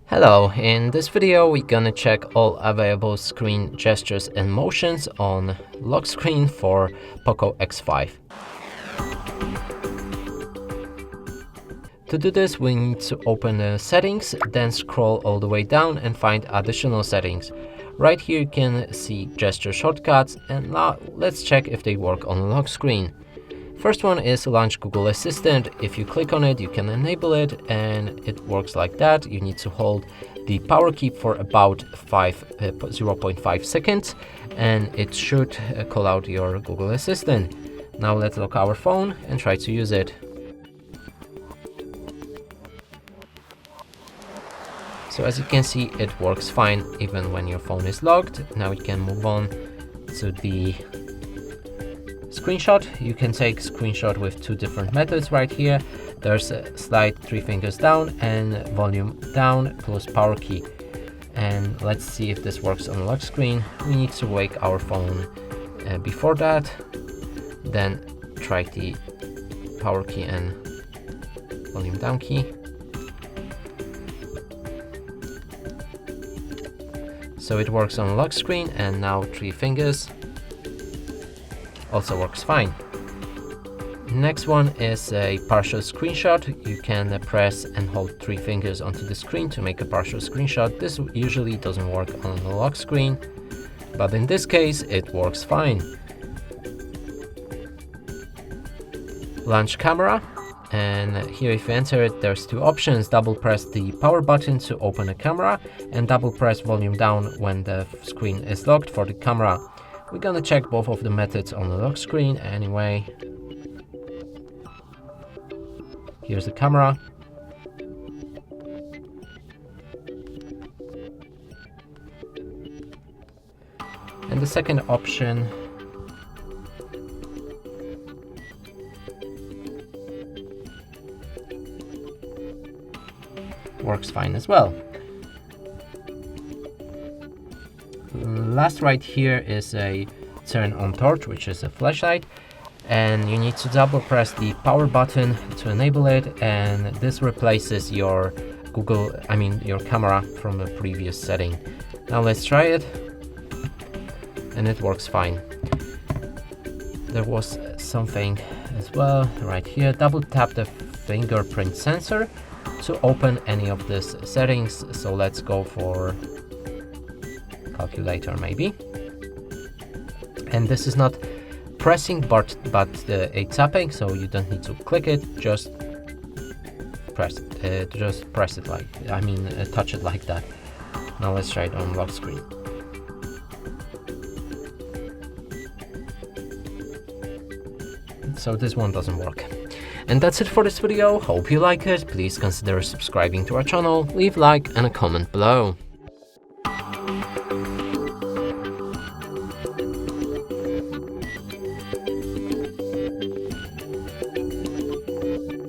Hello, in this video we're gonna check all available screen gestures and motions on lock screen for Poco X5. To do this, we need to open the settings, then scroll all the way down and find additional settings. Right here you can see gesture shortcuts, and now let's check if they work on the lock screen. First one is Launch Google Assistant. If you click on it, you can enable it, and it works like that. You need to hold the power key for about 0.5 seconds, and it should call out your Google Assistant. Now let's lock our phone and try to use it. So as you can see, it works fine even when your phone is locked. Now we can move on to the screenshot. You can take screenshot with two different methods right here. There's a slide 3 fingers down and volume down plus power key. And let's see if this works on the lock screen. We need to wake our phone before that. Then try the power key and volume down key. So it works on the lock screen, and now 3 fingers also works fine. Next one is a partial screenshot. You can press and hold 3 fingers onto the screen to make a partial screenshot. This usually doesn't work on the lock screen, but in this case it works fine. Launch camera, and here if you enter it, there's 2 options. Double press the power button to open a camera, and double press volume down when the screen is locked for the camera. We're gonna check both of the methods on the lock screen anyway. Here's the camera. And the second option works fine as well. Last right here is a turn on torch, which is a flashlight, and you need to double press the power button to enable it, and this replaces your your camera from a previous setting. Now let's try it, and it works fine. There was something as well right here. Double tap the fingerprint sensor to open any of these settings. So let's go for calculator maybe. And this is not pressing but a tapping, so you don't need to click it, just press it. Touch it like that. Now let's try it on lock screen. So this one doesn't work. And that's it for this video. Hope you like it. Please consider subscribing to our channel, leave a like and a comment below.